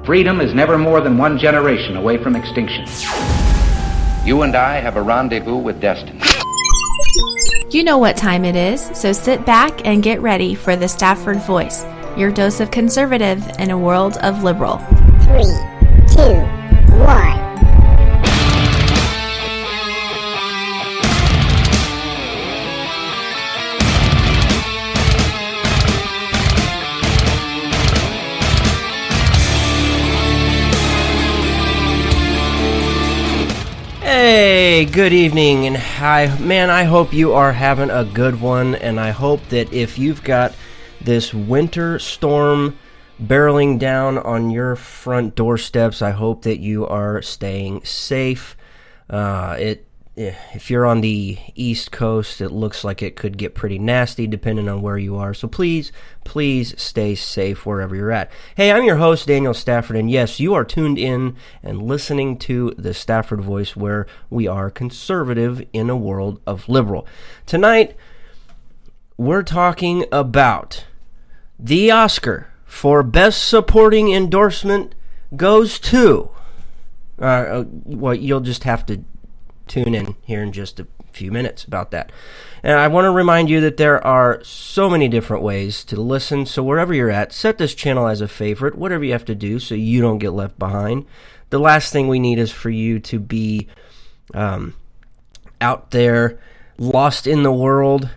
Freedom is never more than one generation away from extinction. You and I have a rendezvous with destiny. You know what time it is, so sit back and get ready for the Stafford Voice, your dose of conservative in a world of liberal. 3, 2, 1. Hey, good evening, and I hope you are having a good one, and I hope that if you've got this winter storm barreling down on your front doorsteps, I hope that you are staying safe. If you're on the East Coast, it looks like it could get pretty nasty depending on where you are. So please stay safe wherever you're at. Hey, I'm your host, Daniel Stafford, and yes, you are tuned in and listening to the Stafford Voice, where we are conservative in a world of liberal. Tonight, we're talking about the Oscar for Best Supporting Endorsement goes to... well, you'll just have to tune in here in just a few minutes about that. And I want to remind you that there are so many different ways to listen, so wherever you're at, set this channel as a favorite, whatever you have to do so you don't get left behind. The last thing we need is for you to be out there, lost in the world,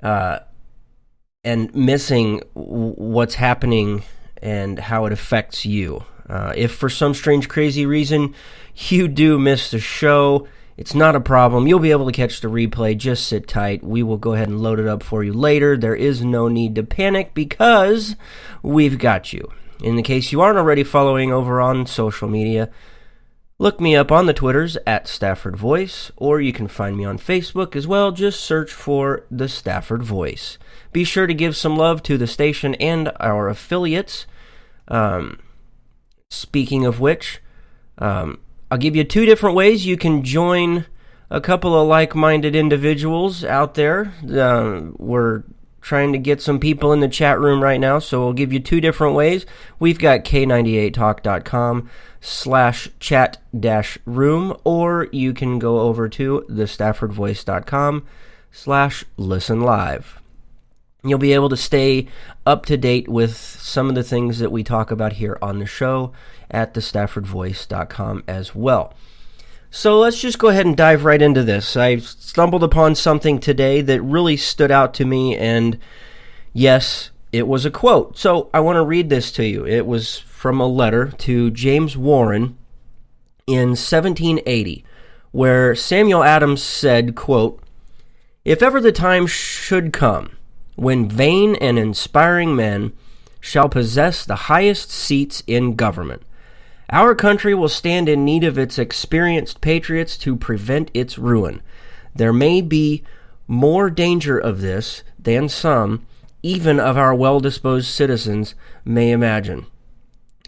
and missing what's happening and how it affects you. If for some strange, crazy reason you do miss the show, it's not a problem. You'll be able to catch the replay. Just sit tight. We will go ahead and load it up for you later. There is no need to panic because we've got you. In the case you aren't already following over on social media, look me up on the Twitters at Stafford Voice, or you can find me on Facebook as well. Just search for the Stafford Voice. Be sure to give some love to the station and our affiliates. Speaking of which, I'll give you two different ways you can join a couple of like-minded individuals out there. We're trying to get some people in the chat room right now, so we'll give you two different ways. We've got k98talk.com/chat-room, or you can go over to thestaffordvoice.com/listen-live. You'll be able to stay up to date with some of the things that we talk about here on the show at thestaffordvoice.com as well. So let's just go ahead and dive right into this. I stumbled upon something today that really stood out to me, and yes, it was a quote. So I want to read this to you. It was from a letter to James Warren in 1780, where Samuel Adams said, quote, "If ever the time should come when vain and inspiring men shall possess the highest seats in government, our country will stand in need of its experienced patriots to prevent its ruin. There may be more danger of this than some, even of our well-disposed citizens, may imagine.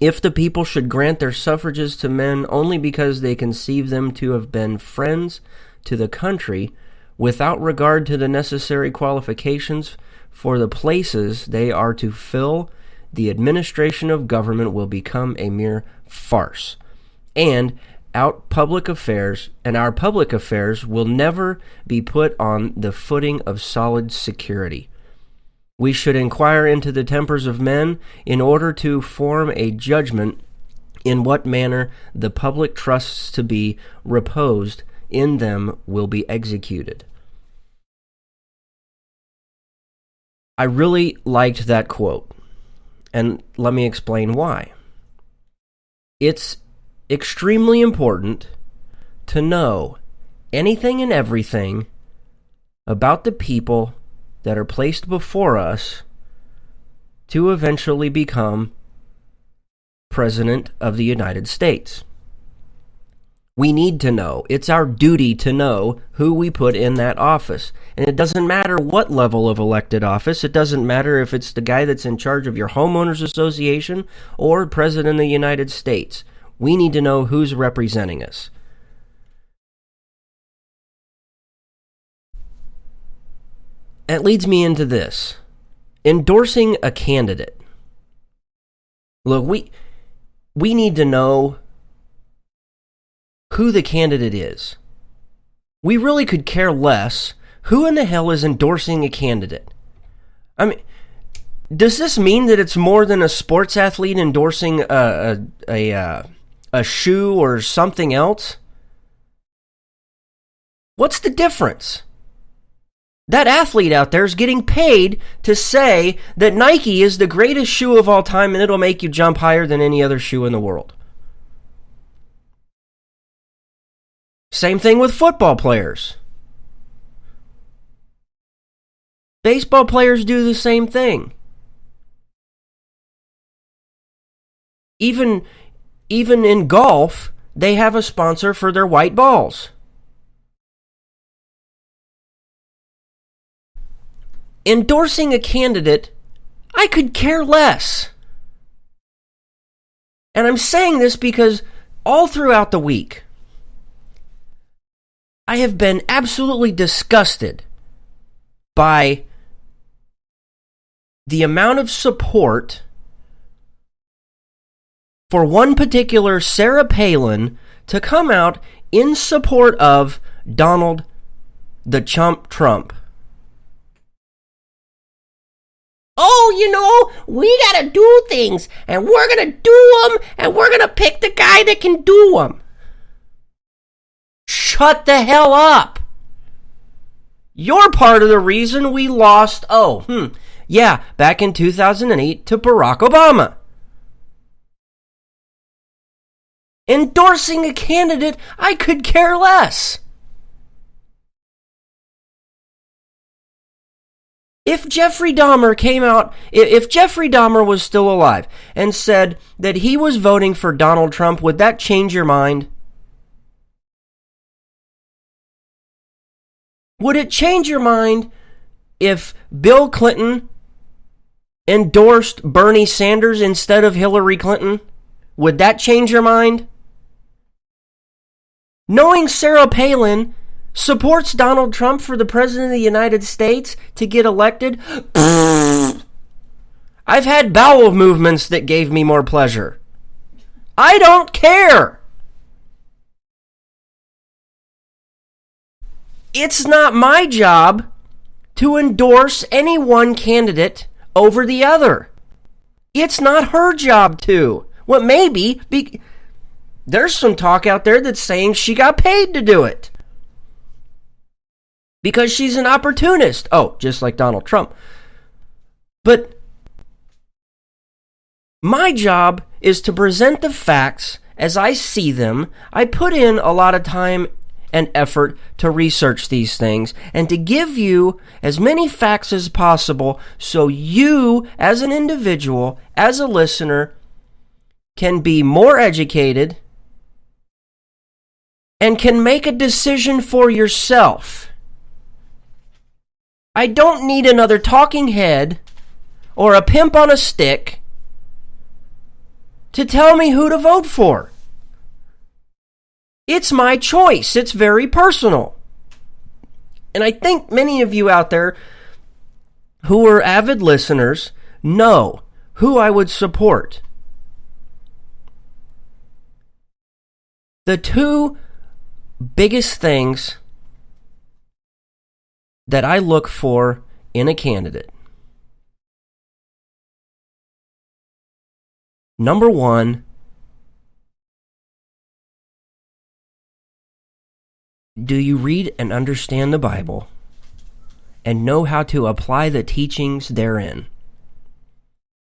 If the people should grant their suffrages to men only because they conceive them to have been friends to the country, without regard to the necessary qualifications for the places they are to fill, the administration of government will become a mere farce, and our public affairs will never be put on the footing of solid security. We should inquire into the tempers of men in order to form a judgment in what manner the public trusts to be reposed in them will be executed." I really liked that quote, and let me explain why. It's extremely important to know anything and everything about the people that are placed before us to eventually become President of the United States. We need to know. It's our duty to know who we put in that office. And it doesn't matter what level of elected office. It doesn't matter if it's the guy that's in charge of your homeowners association or President of the United States. We need to know who's representing us. That leads me into this. Endorsing a candidate. Look, we need to know who the candidate is. We really could care less who in the hell is endorsing a candidate. I mean, does this mean that it's more than a sports athlete endorsing a shoe or something else? What's the difference? That athlete out there is getting paid to say that Nike is the greatest shoe of all time and it'll make you jump higher than any other shoe in the world. Same thing with football players. Baseball players do the same thing. Even in golf, they have a sponsor for their white balls. Endorsing a candidate, I could care less. And I'm saying this because all throughout the week, I have been absolutely disgusted by the amount of support for one particular Sarah Palin to come out in support of Donald the Chump Trump. Oh, we gotta do things, and we're gonna do them, and we're gonna pick the guy that can do them. Shut the hell up. You're part of the reason we lost, back in 2008 to Barack Obama. Endorsing a candidate, I could care less. If Jeffrey Dahmer came out, if Jeffrey Dahmer was still alive and said that he was voting for Donald Trump, would that change your mind? Would it change your mind if Bill Clinton endorsed Bernie Sanders instead of Hillary Clinton? Would that change your mind? Knowing Sarah Palin supports Donald Trump for the President of the United States to get elected, I've had bowel movements that gave me more pleasure. I don't care. It's not my job to endorse any one candidate over the other. It's not her job to. Well, maybe. There's some talk out there that's saying she got paid to do it. Because she's an opportunist. Oh, just like Donald Trump. But my job is to present the facts as I see them. I put in a lot of time and effort to research these things and to give you as many facts as possible so you, as an individual, as a listener, can be more educated and can make a decision for yourself. I don't need another talking head or a pimp on a stick to tell me who to vote for. It's my choice. It's very personal. And I think many of you out there who are avid listeners know who I would support. The two biggest things that I look for in a candidate. Number one, do you read and understand the Bible and know how to apply the teachings therein?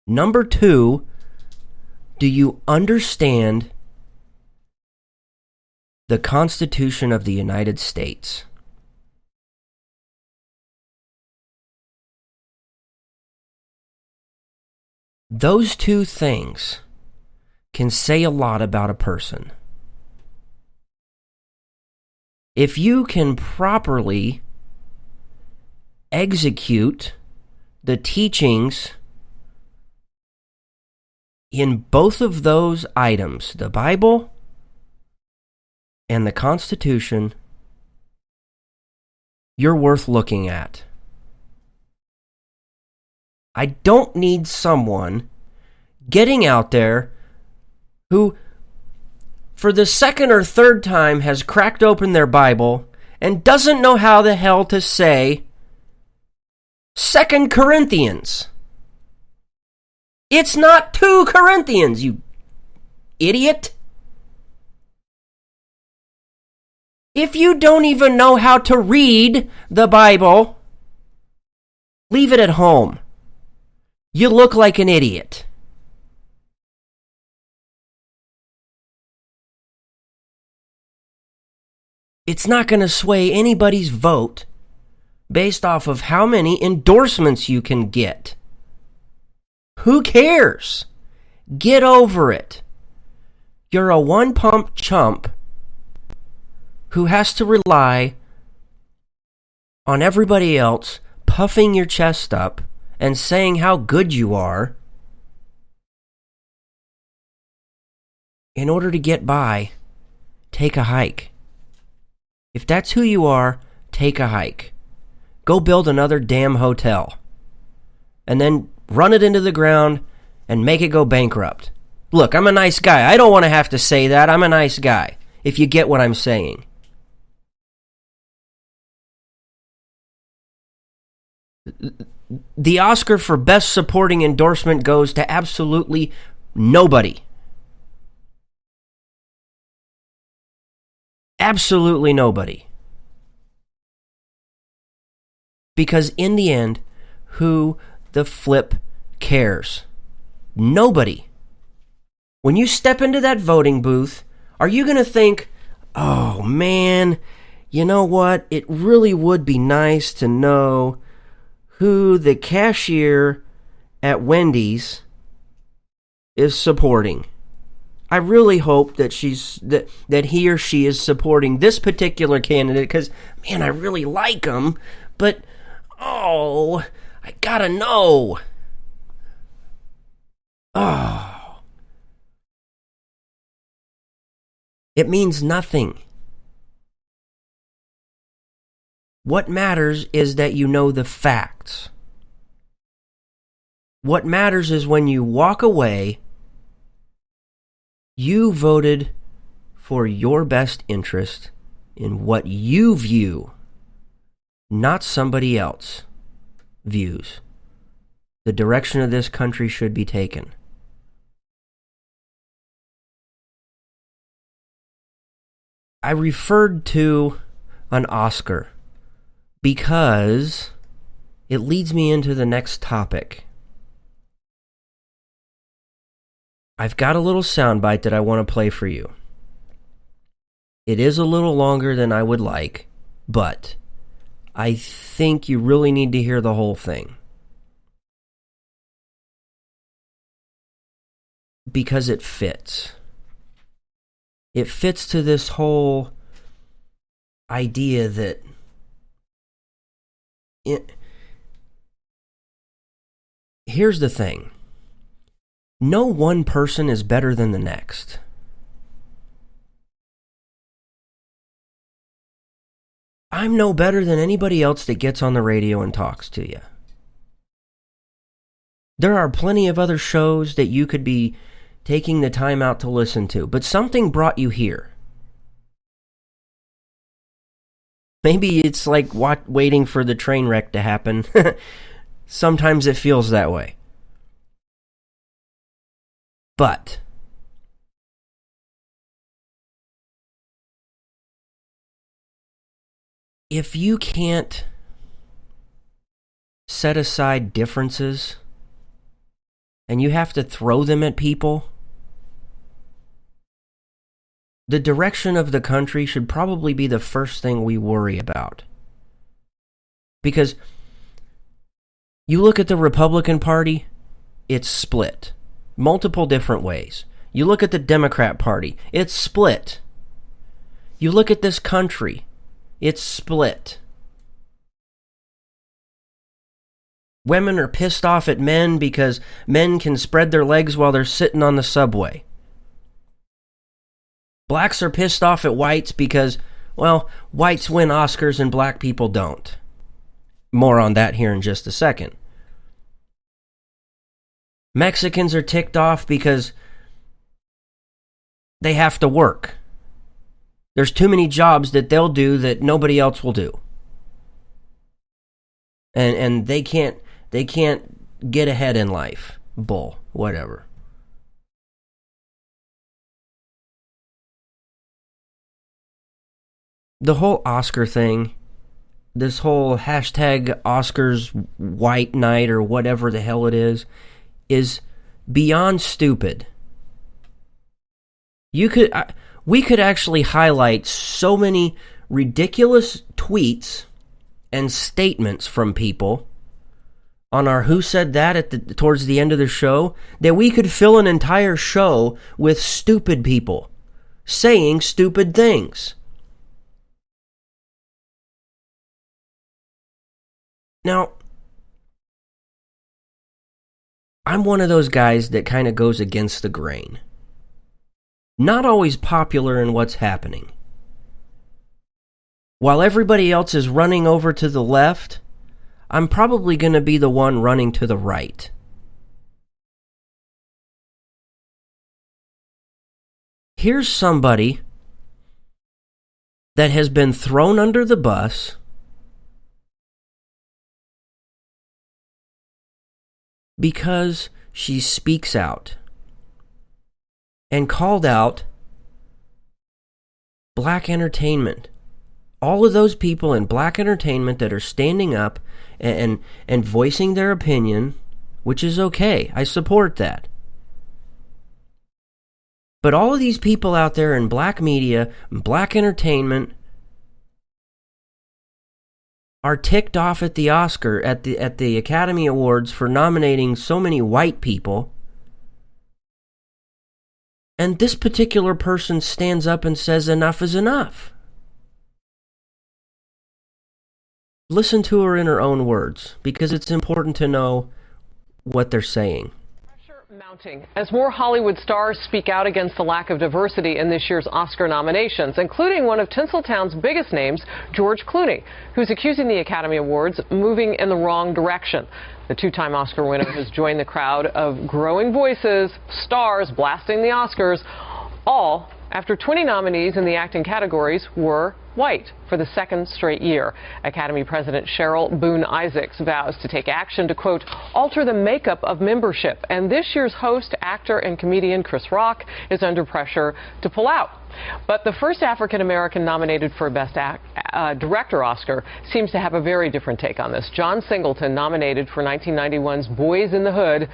Number two, do you understand the Constitution of the United States? Those two things can say a lot about a person. If you can properly execute the teachings in both of those items, the Bible and the Constitution, you're worth looking at. I don't need someone getting out there who for the second or third time has cracked open their Bible and doesn't know how the hell to say 2 Corinthians. It's not 2 Corinthians, you idiot. If you don't even know how to read the Bible, leave it at home. You look like an idiot. It's not going to sway anybody's vote based off of how many endorsements you can get. Who cares? Get over it. You're a one-pump chump who has to rely on everybody else puffing your chest up and saying how good you are in order to get by. Take a hike. If that's who you are, take a hike. Go build another damn hotel. And then run it into the ground and make it go bankrupt. Look, I'm a nice guy. I don't want to have to say that. I'm a nice guy, if you get what I'm saying. The Oscar for Best Supporting Endorsement goes to absolutely nobody. Absolutely nobody. Because in the end, who the flip cares? Nobody. When you step into that voting booth, are you going to think, oh man, you know what? It really would be nice to know who the cashier at Wendy's is supporting. I really hope that that he or she is supporting this particular candidate because, man, I really like him, but, oh, I gotta know. Oh. It means nothing. What matters is that you know the facts. What matters is when you walk away, you voted for your best interest in what you view, not somebody else views. The direction of this country should be taken. I referred to an Oscar because it leads me into the next topic. I've got a little soundbite that I want to play for you. It is a little longer than I would like, but I think you really need to hear the whole thing. Because it fits. It fits to this whole idea that here's the thing. No one person is better than the next. I'm no better than anybody else that gets on the radio and talks to you. There are plenty of other shows that you could be taking the time out to listen to, but something brought you here. Maybe it's like waiting for the train wreck to happen. Sometimes it feels that way. But if you can't set aside differences and you have to throw them at people, the direction of the country should probably be the first thing we worry about. Because you look at the Republican Party, it's split. Multiple different ways. You look at the Democrat Party, it's split. You look at this country, it's split. Women are pissed off at men because men can spread their legs while they're sitting on the subway. Blacks are pissed off at whites because, well, whites win Oscars and black people don't. More on that here in just a second. Mexicans are ticked off because they have to work. There's too many jobs that they'll do that nobody else will do. And they can't get ahead in life. Bull, whatever. The whole Oscar thing, this whole hashtag Oscars white night or whatever the hell it is beyond stupid. We could actually highlight so many ridiculous tweets and statements from people on our Who Said That towards the end of the show that we could fill an entire show with stupid people saying stupid things. Now, I'm one of those guys that kind of goes against the grain. Not always popular in what's happening. While everybody else is running over to the left, I'm probably going to be the one running to the right. Here's somebody that has been thrown under the bus because she speaks out and called out black entertainment. All of those people in black entertainment that are standing up and voicing their opinion, which is okay. I support that. But all of these people out there in black media, black entertainment, are ticked off at the at the Academy Awards for nominating so many white people. And this particular person stands up and says enough is enough. Listen to her in her own words, because it's important to know what they're saying. Pressure mounting as more Hollywood stars speak out against the lack of diversity in this year's Oscar nominations, including one of Tinseltown's biggest names, George Clooney, who's accusing the Academy Awards moving in the wrong direction. The two-time Oscar winner has joined the crowd of growing voices, stars blasting the Oscars, all after 20 nominees in the acting categories were white for the second straight year. Academy President Cheryl Boone Isaacs vows to take action to, quote, alter the makeup of membership. And this year's host, actor, and comedian Chris Rock is under pressure to pull out. But the first African-American nominated for a Best Director Oscar seems to have a very different take on this. John Singleton, nominated for 1991's Boys in the Hood,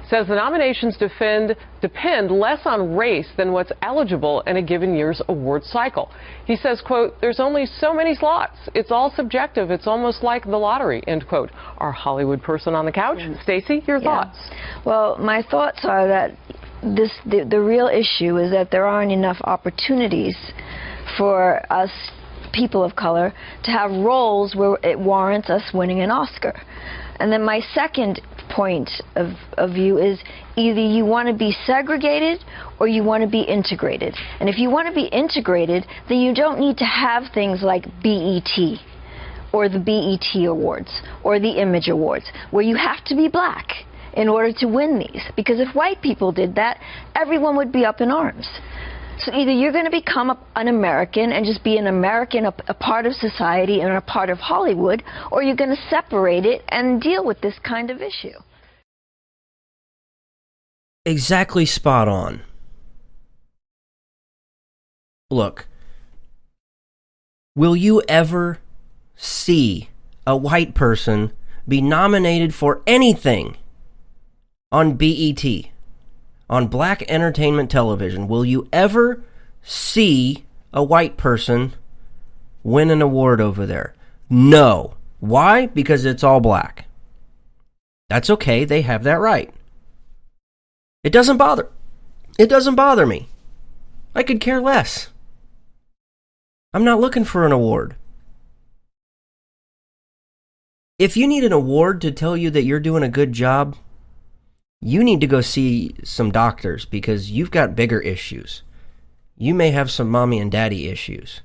says the nominations depend less on race than what's eligible in a given year's award cycle. He says, quote, there's only so many slots. It's all subjective. It's almost like the lottery, end quote. Our Hollywood person on the couch, Stacey, your thoughts? Well, my thoughts are that the real issue is that there aren't enough opportunities for us people of color to have roles where it warrants us winning an Oscar. And then my second point of view is either you want to be segregated or you want to be integrated. And if you want to be integrated, then you don't need to have things like BET or the BET Awards or the Image Awards, where you have to be black in order to win these. Because if white people did that, everyone would be up in arms. So either you're going to become an American and just be an American, a part of society and a part of Hollywood, or you're going to separate it and deal with this kind of issue. Exactly spot on. Look, will you ever see a white person be nominated for anything on BET? On black entertainment television, will you ever see a white person win an award over there? No. Why? Because it's all black. That's okay. They have that right. It doesn't bother me. I could care less. I'm not looking for an award. If you need an award to tell you that you're doing a good job, you need to go see some doctors, because you've got bigger issues. You may have some mommy and daddy issues.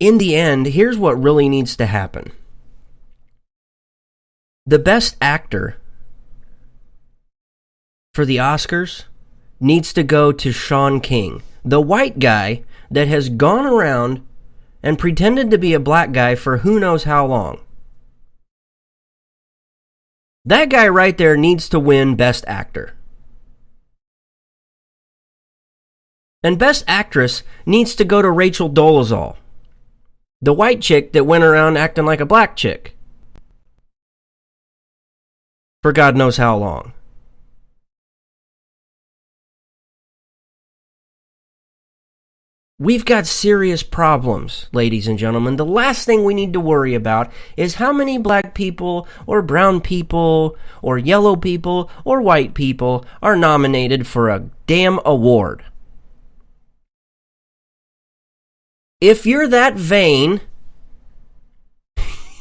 In the end, here's what really needs to happen. The best actor for the Oscars needs to go to Sean King, the white guy that has gone around and pretended to be a black guy for who knows how long. That guy right there needs to win Best Actor. And Best Actress needs to go to Rachel Dolezal, the white chick that went around acting like a black chick for God knows how long. We've got serious problems, ladies and gentlemen. The last thing we need to worry about is how many black people or brown people or yellow people or white people are nominated for a damn award. If you're that vain,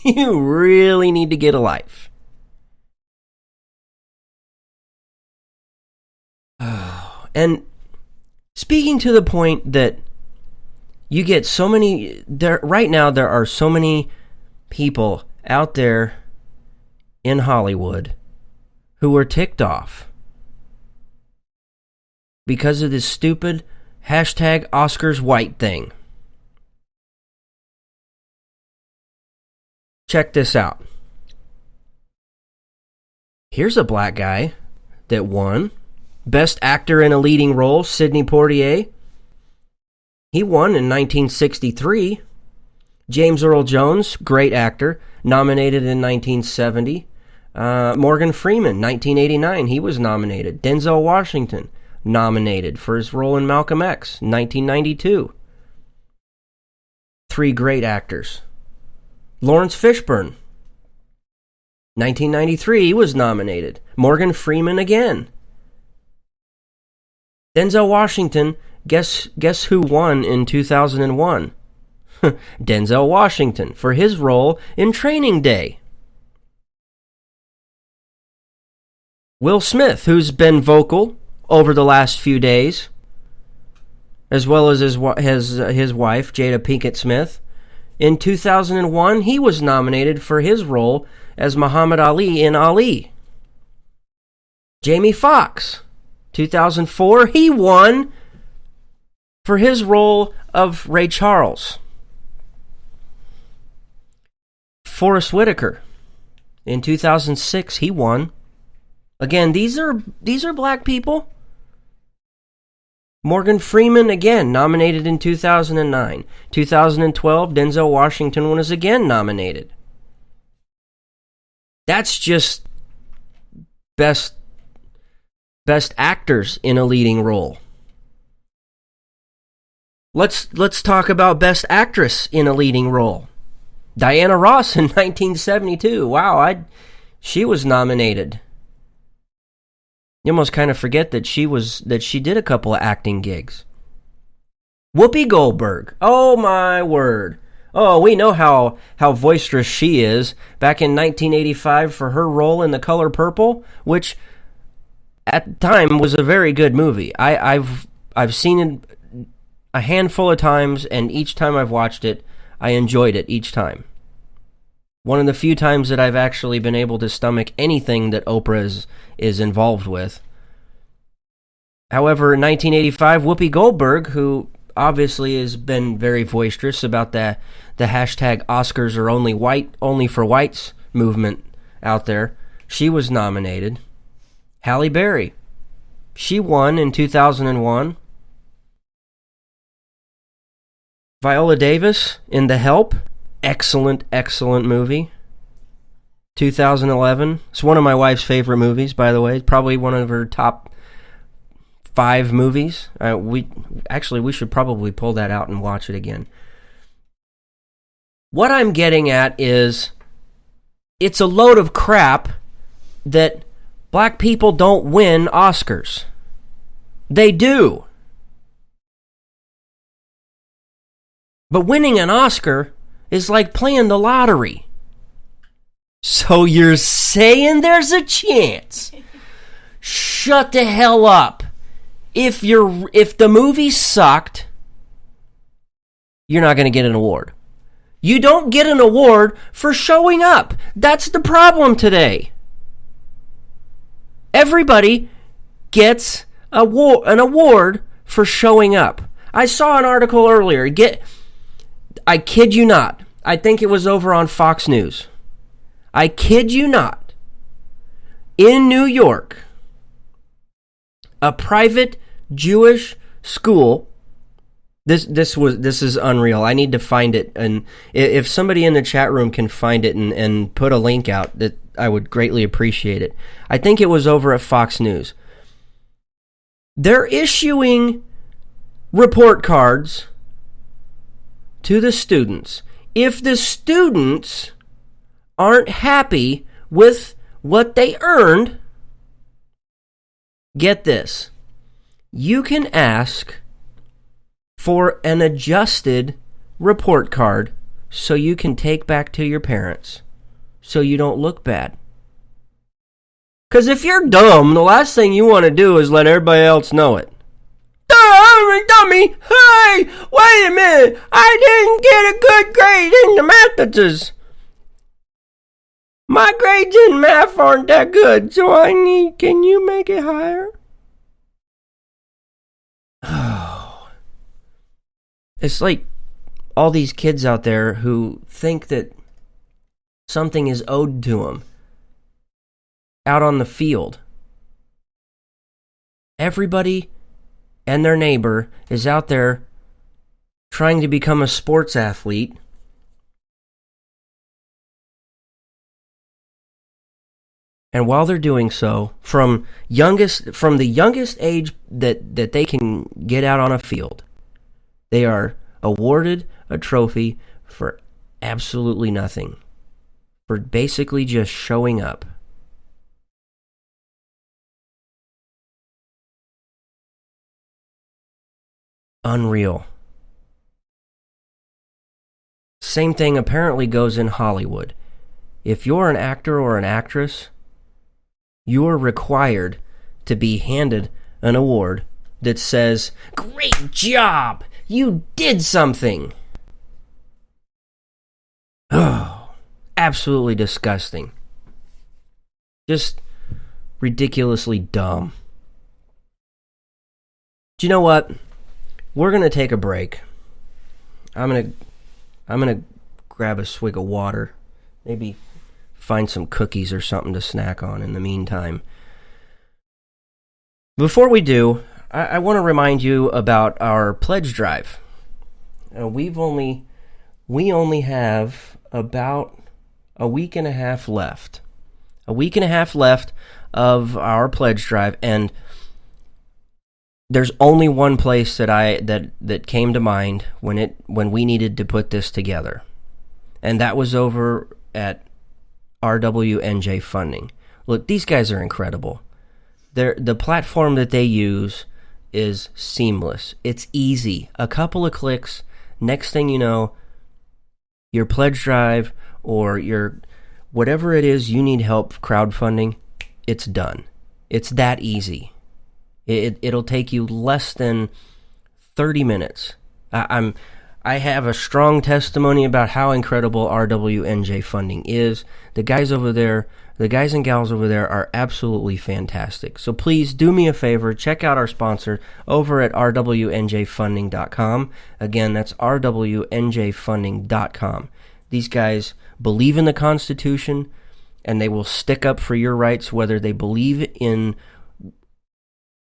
you really need to get a life. And speaking to the point that you get so many, right now there are so many people out there in Hollywood who are ticked off because of this stupid hashtag Oscars white thing. Check this out. Here's a black guy that won Best Actor in a Leading Role, Sidney Poitier. He won in 1963. James Earl Jones, great actor, nominated in 1970. Morgan Freeman, 1989, he was nominated. Denzel Washington, nominated for his role in Malcolm X, 1992. Three great actors. Lawrence Fishburne, 1993, he was nominated. Morgan Freeman again. Denzel Washington, guess who won in 2001? Denzel Washington for his role in Training Day. Will Smith, who's been vocal over the last few days, as well as his wife, Jada Pinkett Smith. In 2001, he was nominated for his role as Muhammad Ali in Ali. Jamie Foxx, 2004, he won for his role of Ray Charles. Forrest Whitaker, in 2006, he won. Again, these are black people. Morgan Freeman, again, nominated in 2009. 2012, Denzel Washington was again nominated. That's just best actors in a leading role. Let's talk about Best Actress in a leading role. Diana Ross in 1972. Wow, she was nominated. You almost kind of forget that she did a couple of acting gigs. Whoopi Goldberg. Oh my word. Oh, we know how boisterous she is. Back in 1985 for her role in The Color Purple, which at the time was a very good movie. I've seen it a handful of times, and each time I've watched it, I enjoyed it each time. One of the few times that I've actually been able to stomach anything that Oprah is involved with. However, in 1985, Whoopi Goldberg, who obviously has been very boisterous about the hashtag Oscars are only for whites movement out there, she was nominated. Halle Berry, she won in 2001. Viola Davis in The Help, excellent movie. 2011. It's one of my wife's favorite movies, by the way. It's probably one of her top 5 movies. We should probably pull that out and watch it again. What I'm getting at is, it's a load of crap that black people don't win Oscars. They do. But winning an Oscar is like playing the lottery. So you're saying there's a chance? Shut the hell up. If the movie sucked, you're not going to get an award. You don't get an award for showing up. That's the problem today. Everybody gets an award for showing up. I saw an article earlier. I kid you not. I think it was over on Fox News. I kid you not. In New York, a private Jewish school. This is unreal. I need to find it, and if somebody in the chat room can find it and put a link out, that I would greatly appreciate it. I think it was over at Fox News. They're issuing report cards to the students. If the students aren't happy with what they earned, get this. You can ask for an adjusted report card so you can take back to your parents so you don't look bad. Because if you're dumb, the last thing you want to do is let everybody else know it. Dummy! Hey! Wait a minute! I didn't get a good grade in the maths. My grades in math aren't that good, so can you make it higher? It's like all these kids out there who think that something is owed to them out on the field. Everybody and their neighbor is out there trying to become a sports athlete. And while they're doing so, from the youngest age that they can get out on a field, they are awarded a trophy for absolutely nothing. For basically just showing up. Unreal. Same thing apparently goes in Hollywood. If you're an actor or an actress, you're required to be handed an award that says, "Great job! You did something!" Oh, absolutely disgusting. Just ridiculously dumb. Do you know what? We're going to take a break. I'm going to grab a swig of water. Maybe find some cookies or something to snack on in the meantime. Before we do, I want to remind you about our pledge drive. We only have about a week and a half left. A week and a half left of our pledge drive, and there's only one place that came to mind when we needed to put this together, and that was over at RWNJ Funding. Look, these guys are incredible. The platform that they use is seamless. It's easy. A couple of clicks. Next thing you know, your pledge drive or your whatever it is you need help crowdfunding, it's done. It's that easy. It'll take you less than 30 minutes. I have a strong testimony about how incredible RWNJ Funding is. The guys and gals over there are absolutely fantastic. So please do me a favor, check out our sponsor over at rwnjfunding.com. Again, that's rwnjfunding.com. These guys believe in the Constitution, and they will stick up for your rights whether they believe in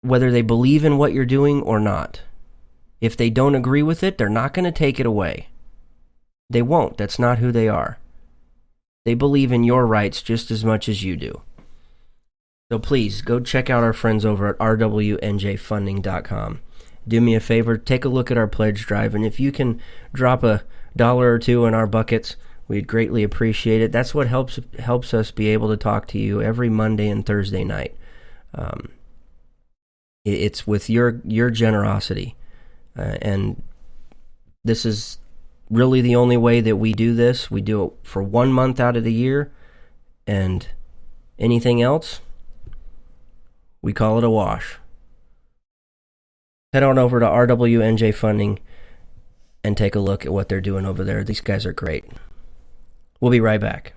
what you're doing or not. If they don't agree with it, they're not going to take it away. They won't. That's not who they are. They believe in your rights just as much as you do. So please, go check out our friends over at rwnjfunding.com. Do me a favor, take a look at our pledge drive, and if you can drop $1 or $2 in our buckets, we'd greatly appreciate it. That's what helps us be able to talk to you every Monday and Thursday night. It's with your generosity. And this is really the only way that we do this. We do it for 1 month out of the year, and anything else, we call it a wash. Head on over to RWNJ Funding and take a look at what they're doing over there. These guys are great. We'll be right back.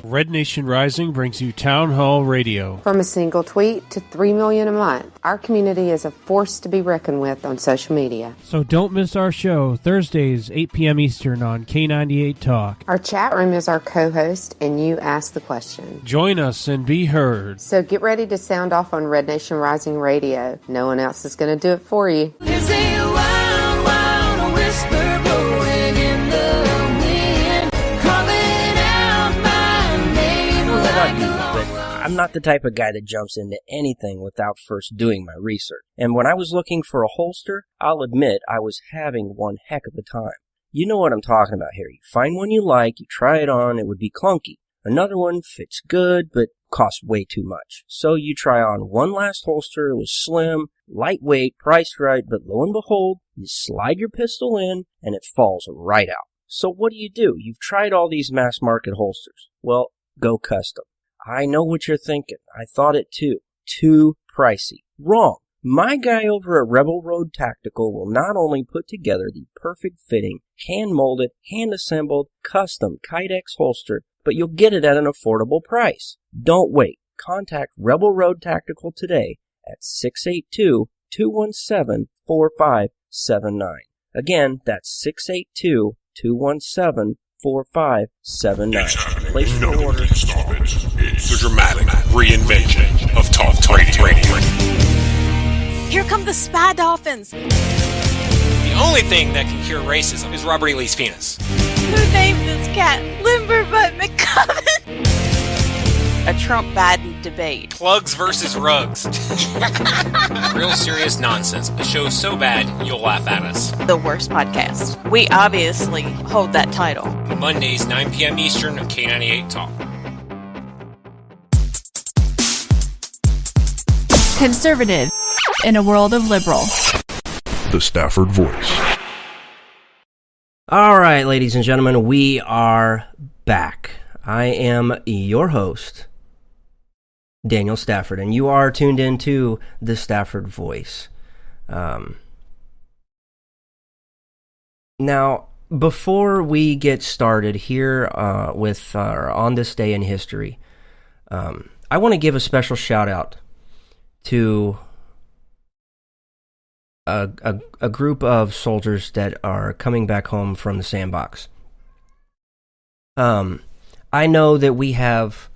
Red Nation Rising brings you Town Hall Radio. From a single tweet to 3 million a month, our community is a force to be reckoned with on social media. So don't miss our show, Thursdays, 8 p.m. Eastern on K98 Talk. Our chat room is our co-host, and you ask the question. Join us and be heard. So get ready to sound off on Red Nation Rising Radio. No one else is going to do it for you. There's a wild, wild whisper blowing in the wind, calling out my name. I'm not the type of guy that jumps into anything without first doing my research. And when I was looking for a holster, I'll admit I was having one heck of a time. You know what I'm talking about here. You find one you like, you try it on, it would be clunky. Another one fits good, but costs way too much. So you try on one last holster, it was slim, lightweight, priced right, but lo and behold, you slide your pistol in, and it falls right out. So what do? You've tried all these mass market holsters. Well, go custom. I know what you're thinking. I thought it too. Too pricey. Wrong. My guy over at Rebel Road Tactical will not only put together the perfect fitting, hand-molded, hand-assembled, custom Kydex holster, but you'll get it at an affordable price. Don't wait. Contact Rebel Road Tactical today at 682-217-4579. Again, that's 682-217-4579. Place your order. It's the dramatic reinvention of talk radio. Here come the Spy Dolphins. The only thing that can cure racism is Robert E. Lee's penis. Who named this cat Limberbutt McCubbin? A Trump-Biden debate. Plugs versus rugs. Real serious nonsense. The show's so bad, you'll laugh at us. The worst podcast. We obviously hold that title. Mondays, 9 p.m. Eastern on K98 Talk. Conservative in a world of liberal. The Stafford Voice. All right, ladies and gentlemen, we are back. I am your host, Daniel Stafford, and you are tuned into the Stafford Voice. Now, before we get started here with On This Day in History, I want to give a special shout-out to a group of soldiers that are coming back home from the sandbox. I know that we have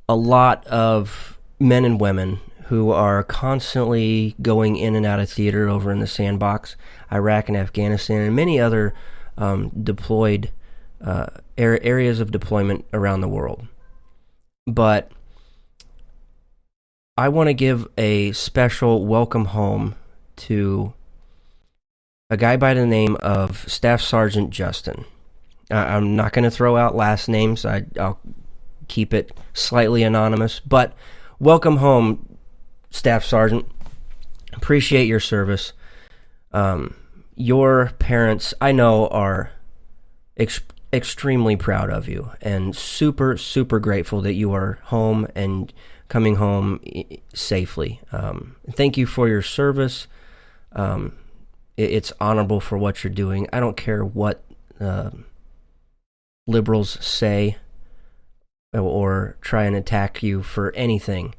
a lot of men and women who are constantly going in and out of theater over in the sandbox, Iraq and Afghanistan, and many other deployed areas of deployment around the world. But I want to give a special welcome home to a guy by the name of Staff Sergeant Justin. I'm not going to throw out last names. I'll keep it slightly anonymous. But welcome home, Staff Sergeant. Appreciate your service. Your parents, I know, are extremely proud of you and super, super grateful that you are home and coming home safely. Thank you for your service. It's honorable for what you're doing. I don't care what liberals say or try and attack you for anything.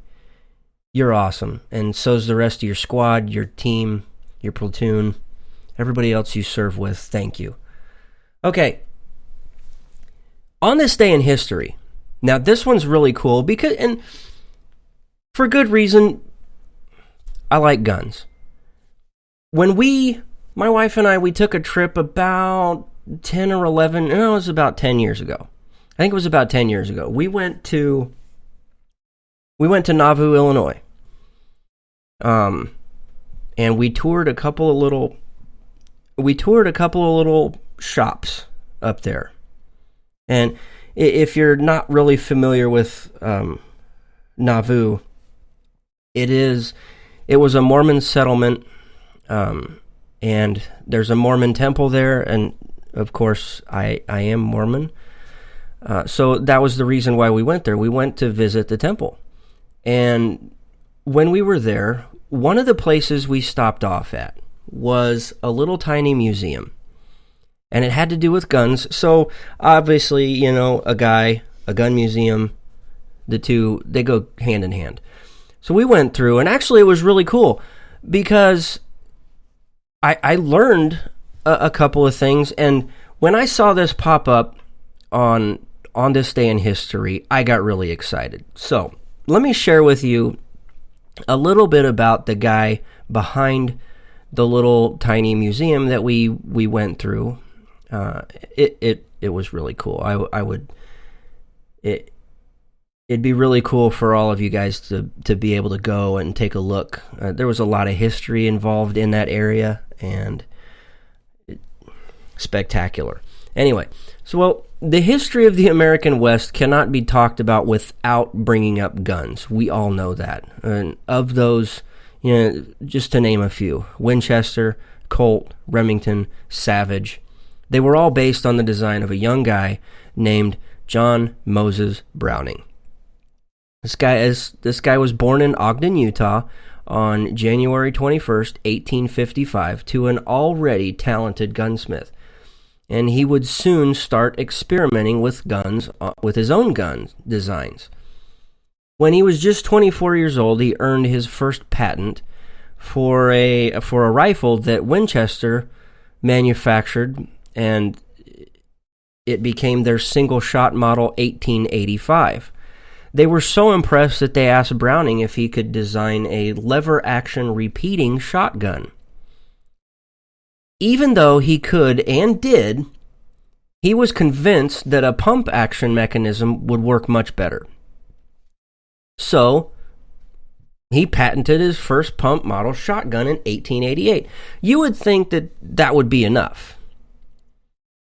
You're awesome, and so's the rest of your squad, your team, your platoon, everybody else you serve with. Thank you. Okay. On this day in history, now this one's really cool because, and for good reason, I like guns. When my wife and I, we took a trip about 10 or 11, no, it was about 10 years ago. I think it was about 10 years ago. We went to Nauvoo, Illinois. And we toured a couple of little shops up there. And if you're not really familiar with Nauvoo, it was a Mormon settlement, and there's a Mormon temple there, and of course I am Mormon. So that was the reason why we went there. We went to visit the temple. And when we were there, one of the places we stopped off at was a little tiny museum. And it had to do with guns. So obviously, a gun museum, The two, they go hand in hand. So we went through, and actually it was really cool because I learned a couple of things, and when I saw this pop up on this day in history, I got really excited. So let me share with you a little bit about the guy behind the little tiny museum that we went through. It was really cool. It'd be really cool for all of you guys to be able to go and take a look. There was a lot of history involved in that area, and spectacular. Anyway, so the history of the American West cannot be talked about without bringing up guns. We all know that. And of those, just to name a few, Winchester, Colt, Remington, Savage, they were all based on the design of a young guy named John Moses Browning. This guy was born in Ogden, Utah on January 21st, 1855, to an already talented gunsmith. And he would soon start experimenting with guns, with his own gun designs. When he was just 24 years old, he earned his first patent for a rifle that Winchester manufactured, and it became their single-shot model 1885. They were so impressed that they asked Browning if he could design a lever-action repeating shotgun. Even though he could and did, he was convinced that a pump-action mechanism would work much better. So, he patented his first pump model shotgun in 1888. You would think that would be enough,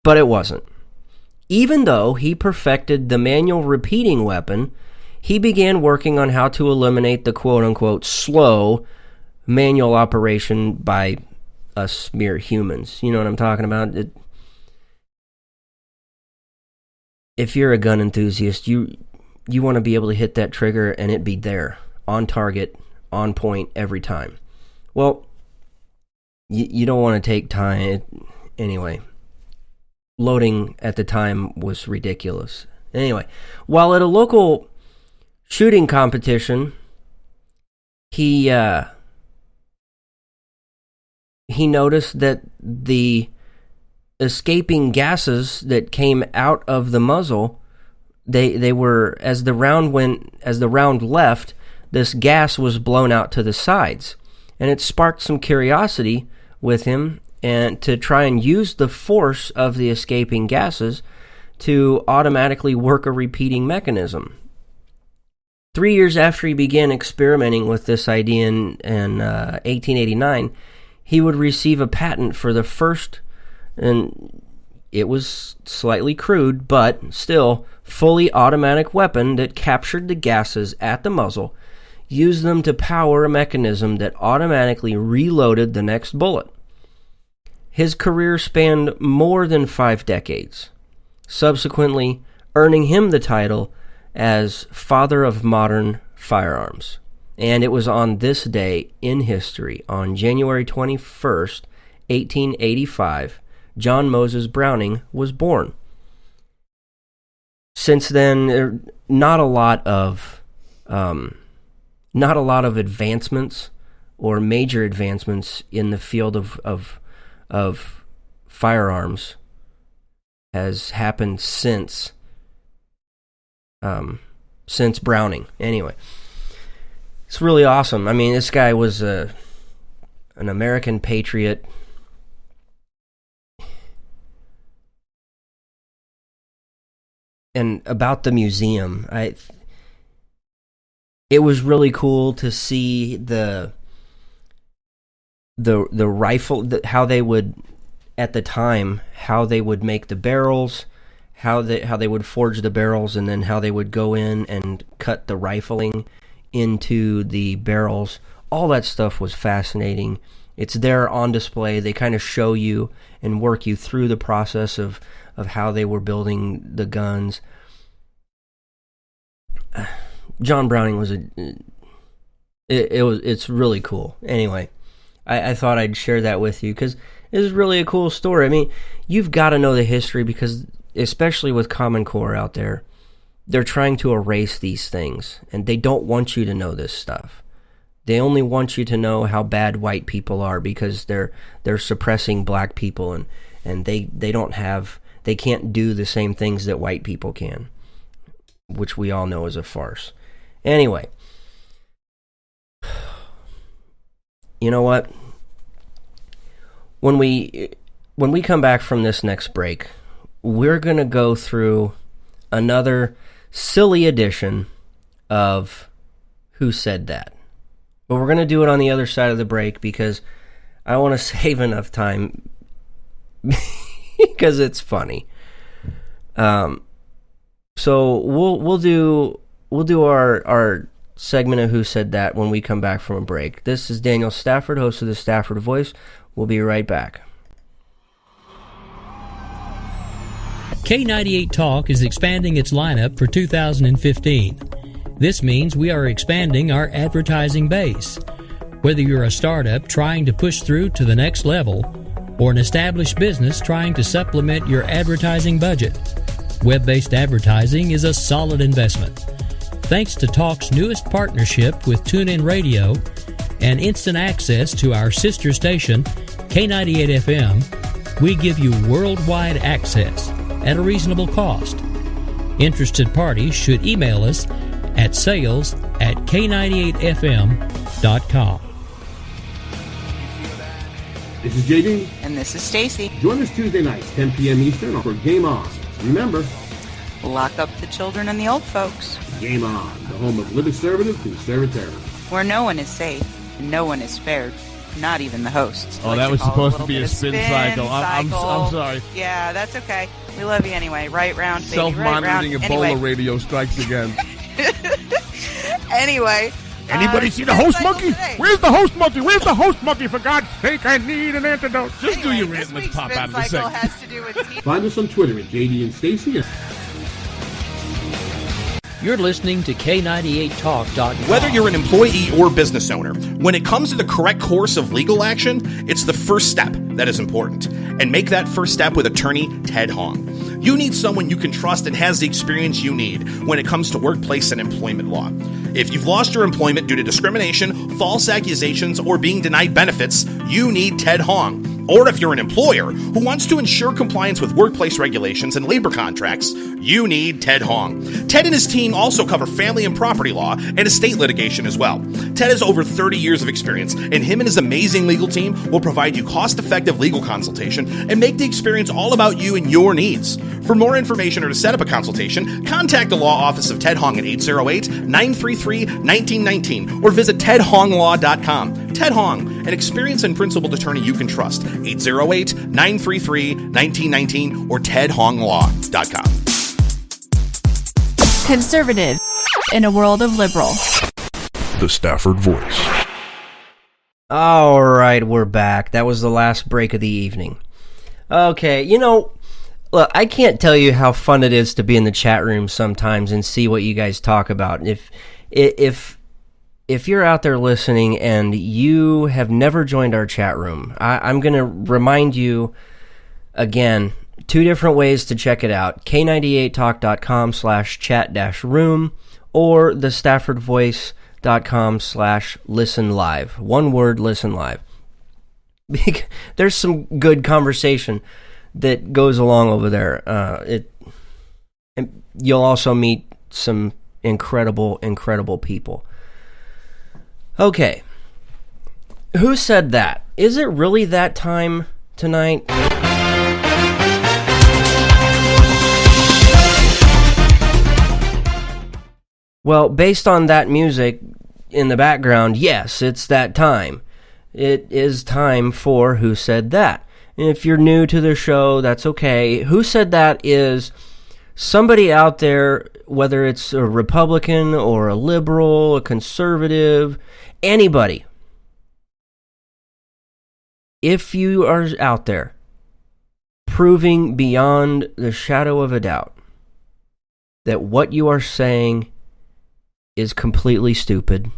but it wasn't. Even though he perfected the manual repeating weapon, he began working on how to eliminate the quote-unquote slow manual operation by us mere humans. You know what I'm talking about? If you're a gun enthusiast, you want to be able to hit that trigger and it be there, on target, on point every time. Well, you don't want to take time. Anyway, loading at the time was ridiculous. Anyway, while at a local shooting competition, he noticed that the escaping gases that came out of the muzzle, they were, as the round left, this gas was blown out to the sides, and it sparked some curiosity with him, and to try and use the force of the escaping gases to automatically work a repeating mechanism. 3 years after he began experimenting with this idea in 1889, he would receive a patent for the first, and it was slightly crude, but still, fully automatic weapon that captured the gases at the muzzle, used them to power a mechanism that automatically reloaded the next bullet. His career spanned more than 5 decades, subsequently earning him the title as Father of Modern Firearms. And it was on this day in history, on January 21st, 1885, John Moses Browning was born. Since then, not a lot of advancements or major advancements in the field of firearms has happened since Browning. Anyway, it's really awesome. I mean, this guy was an American patriot. And about the museum, it was really cool to see the rifle, how they would, at the time, how they would make the barrels, how they would forge the barrels, and then how they would go in and cut the rifling into the barrels. All that stuff was fascinating. It's there on display. They kind of show you and work you through the process of how they were building the guns. John Browning was it's really cool. Anyway, I thought I'd share that with you because it is really a cool story. I mean, you've got to know the history because, especially with Common Core out there, they're trying to erase these things, and they don't want you to know this stuff. They only want you to know how bad white people are because they're suppressing black people, and they can't do the same things that white people can, which we all know is a farce. Anyway, you know what? When we come back from this next break, we're going to go through another silly edition of Who Said That? But we're going to do it on the other side of the break because I want to save enough time because it's funny. So we'll do our segment of Who Said That when we come back from a break. This is Daniel Stafford, host of the Stafford Voice. We'll be right back. K98 Talk is expanding its lineup for 2015. This means we are expanding our advertising base. Whether you're a startup trying to push through to the next level, or an established business trying to supplement your advertising budget, web-based advertising is a solid investment. Thanks to Talk's newest partnership with TuneIn Radio and instant access to our sister station, K98 FM, we give you worldwide access at a reasonable cost. Interested parties should email us at sales@k98fm.com. This is JD. And this is Stacy. Join us Tuesday nights, 10 p.m. Eastern for Game On. Remember, Lock up the children and the old folks. Game On, the home of liberty conservative, where no one is safe and no one is spared, not even the hosts. Oh, that was supposed to be a spin cycle. I'm sorry. Yeah, that's okay. We love you anyway. Right round, baby. Self-monitoring right round. Ebola Anyway. radio strikes again. Anyway. Anybody see the host monkey? Where's the host monkey? Where's the host monkey? For God's sake, I need an antidote. Just do your rant. Let's pop out of the segment. Find us on Twitter at JD and Stacy. You're listening to K98Talk.com. Whether you're an employee or business owner, when it comes to the correct course of legal action, it's the first step that is important. And make that first step with attorney Ted Hong. You need someone you can trust and has the experience you need when it comes to workplace and employment law. If you've lost your employment due to discrimination, false accusations, or being denied benefits, you need Ted Hong. Or if you're an employer who wants to ensure compliance with workplace regulations and labor contracts, you need Ted Hong. Ted and his team also cover family and property law and estate litigation as well. Ted has over 30 years of experience, and him and his amazing legal team will provide you cost-effective legal consultation and make the experience all about you and your needs. For more information or to set up a consultation, contact the law office of Ted Hong at 808-933-1919 or visit tedhonglaw.com. Ted Hong, an experienced and principled attorney you can trust. 808-933-1919 or tedhonglaw.com. Conservative in a world of liberal. The Stafford Voice. All right, we're back. That was the last break of the evening. Okay, look, I can't tell you how fun it is to be in the chat room sometimes and see what you guys talk about. If you're out there listening and you have never joined our chat room, I'm going to remind you again, 2 different ways to check it out. K98talk.com/chat-room or thestaffordvoice.com/listen-live. One word, listen live. There's some good conversation that goes along over there. And you'll also meet some incredible people. Okay. Who said that? Is it really that time tonight? Well, based on that music in the background, yes, it's that time. It is time for Who Said That? And if you're new to the show, that's okay. Who Said That is somebody out there, whether it's a Republican or a liberal, a conservative, anybody. If you are out there proving beyond the shadow of a doubt that what you are saying is completely stupid,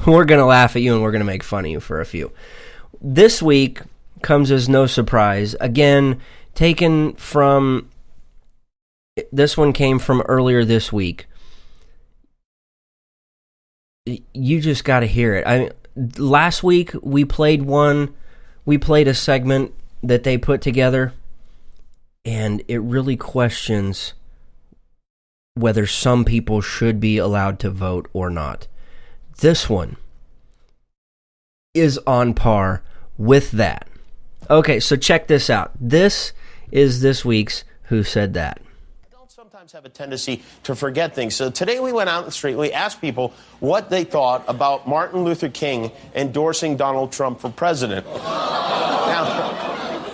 we're going to laugh at you and we're going to make fun of you for a few. This week comes as no surprise. Again, taken from this one came from earlier this week. You just got to hear it. Last week we played a segment that they put together, and it really questions whether some people should be allowed to vote or not. This one is on par with that. Okay, so check this out. This is this week's Who Said That. Adults sometimes have a tendency to forget things. So today we went out in the street, we asked people what they thought about Martin Luther King endorsing Donald Trump for president. Now,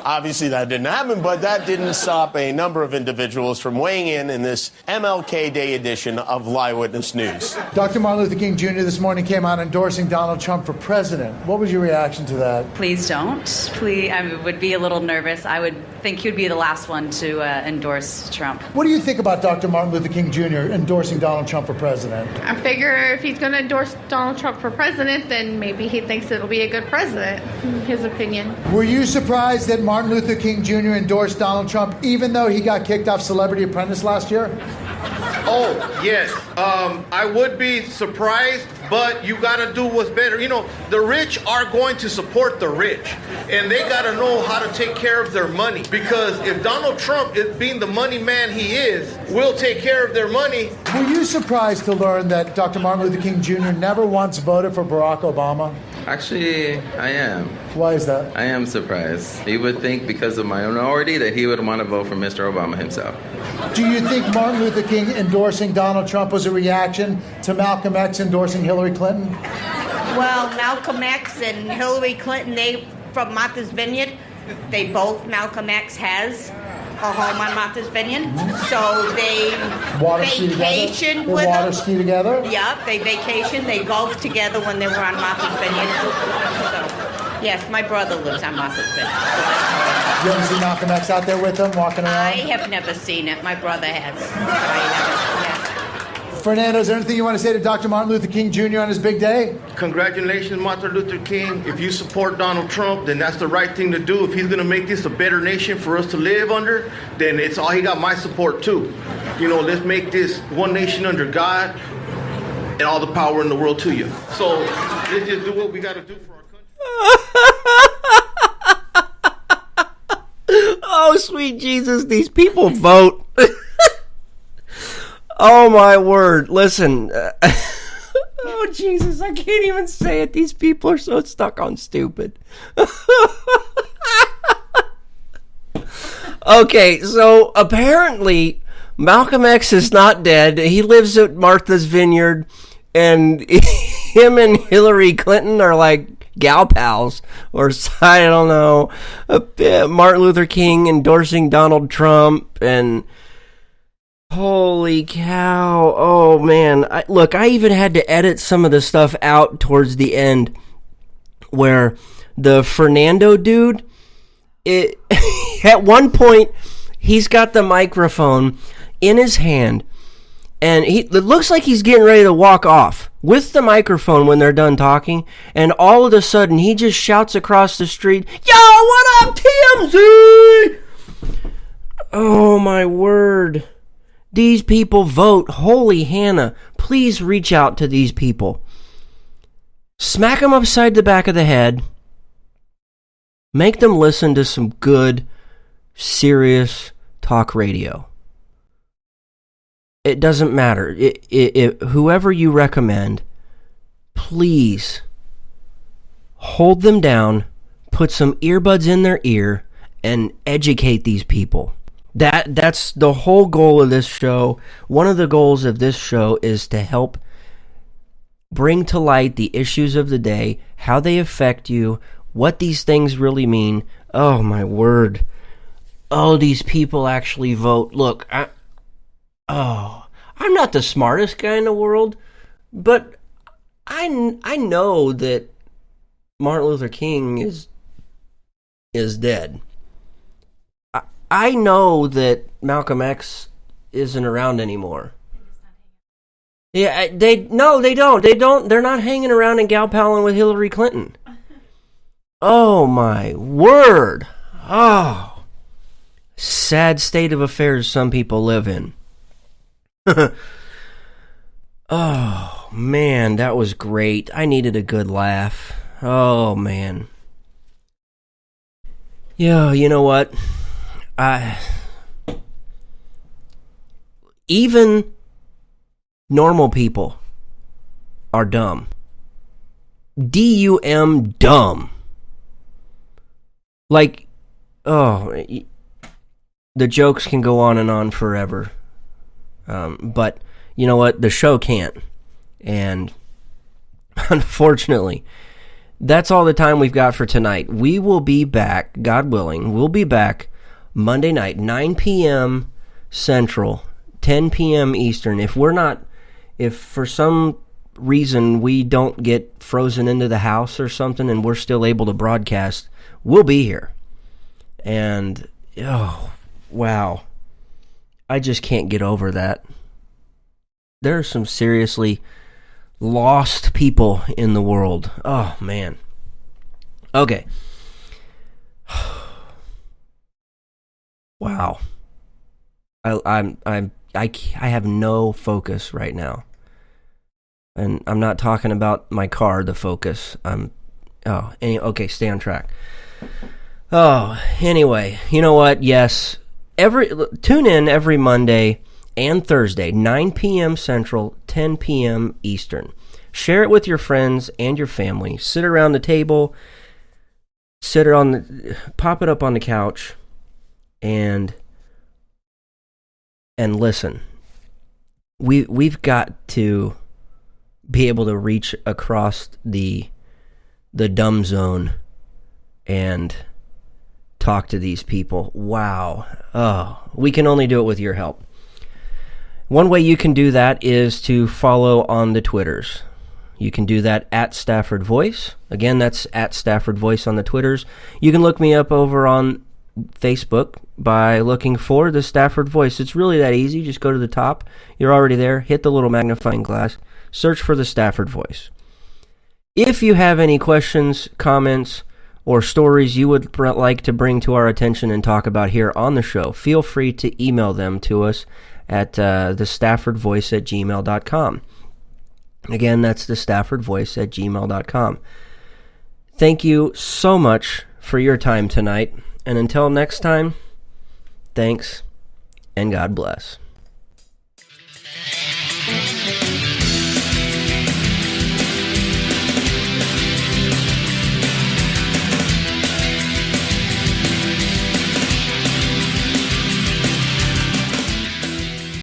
obviously that didn't happen, but that didn't stop a number of individuals from weighing in this MLK Day edition of Live Witness News. Dr. Martin Luther King Jr. this morning came out endorsing Donald Trump for president. What was your reaction to that? Please don't. Please, I would be a little nervous. I would think he would be the last one to endorse Trump. What do you think about Dr. Martin Luther King Jr. endorsing Donald Trump for president? I figure if he's going to endorse Donald Trump for president, then maybe he thinks it'll be a good president, in his opinion. Were you surprised that Martin Luther King Jr. endorsed Donald Trump, even though he got kicked off Celebrity Apprentice last year? Oh, yes. I would be surprised, but you got to do what's better. You know, the rich are going to support the rich, and they got to know how to take care of their money. Because if Donald Trump, being the money man he is, will take care of their money. Were you surprised to learn that Dr. Martin Luther King Jr. never once voted for Barack Obama? Actually, I am. Why is that? I am surprised. He would think because of my minority that he would want to vote for Mr. Obama himself. Do you think Martin Luther King endorsing Donald Trump was a reaction to Malcolm X endorsing Hillary Clinton? Well, Malcolm X and Hillary Clinton, they from Martha's Vineyard, they both, Malcolm X has a home on Martha's Vineyard, so they vacation with them. Water ski together? Yep, they vacation, they golf together when they were on Martha's Vineyard. So, yes, my brother lives on Martha's Vineyard. So you ever see Malcolm X out there with them, walking around? I have never seen it. My brother has. Fernando, is there anything you want to say to Dr. Martin Luther King Jr. on his big day? Congratulations, Martin Luther King. If you support Donald Trump, then that's the right thing to do. If he's going to make this a better nation for us to live under, then it's all he got my support too. You know, let's make this one nation under God and all the power in the world to you. So let's just do what we got to do for our country. Oh, sweet Jesus, these people vote. Oh, my word. Listen. Oh, Jesus, I can't even say it. These people are so stuck on stupid. Okay, so apparently Malcolm X is not dead. He lives at Martha's Vineyard, and him and Hillary Clinton are like gal pals, or I don't know. Martin Luther King endorsing Donald Trump, and holy cow. Oh, man. Look, I even had to edit some of the stuff out towards the end where the Fernando dude, at one point, he's got the microphone in his hand, and it looks like he's getting ready to walk off with the microphone when they're done talking, and all of a sudden, he just shouts across the street, "Yo, what up, TMZ?" Oh, my word. These people vote. Holy Hannah. Please reach out to these people. Smack them upside the back of the head. Make them listen to some good, serious talk radio. It doesn't matter. Whoever you recommend, please hold them down, put some earbuds in their ear, and educate these people. That's the whole goal of this show. One of the goals of this show is to help bring to light the issues of the day, how they affect you, what these things really mean. Oh, my word. Oh, these people actually vote. Look, I'm not the smartest guy in the world, but I know that Martin Luther King is dead. I know that Malcolm X isn't around anymore. Yeah, they don't. They're not hanging around and gal palling with Hillary Clinton. Oh, my word. Oh, sad state of affairs some people live in. Oh, man, that was great. I needed a good laugh. Oh, man. Yeah, you know what? Even normal people are dumb. D-U-M, dumb. Like, oh, the jokes can go on and on forever. But, you know what? The show can't. And, unfortunately, that's all the time we've got for tonight. We will be back, God willing, we'll be back Monday night, 9 p.m. Central, 10 p.m. Eastern. If for some reason we don't get frozen into the house or something and we're still able to broadcast, we'll be here. And, oh, wow. I just can't get over that. There are some seriously lost people in the world. Oh, man. Okay. Wow. I have no focus right now. And I'm not talking about my car, the Focus. Okay, stay on track. Oh, anyway, you know what? Yes, tune in every Monday and Thursday, 9 p.m. Central, 10 p.m. Eastern. Share it with your friends and your family. Sit around the table, pop it up on the couch, and listen. We've got to be able to reach across the dumb zone and talk to these people. Wow. Oh, we can only do it with your help. One way you can do that is to follow on the Twitters. You can do that at Stafford Voice. Again, that's at Stafford Voice on the Twitters. You can look me up over on Facebook by looking for the Stafford Voice. It's really that easy. Just go to the top. You're already there. Hit the little magnifying glass. Search for the Stafford Voice. If you have any questions, comments, or stories you would like to bring to our attention and talk about here on the show, feel free to email them to us at thestaffordvoice@gmail.com. Again, that's thestaffordvoice@gmail.com. Thank you so much for your time tonight. And until next time, thanks and God bless.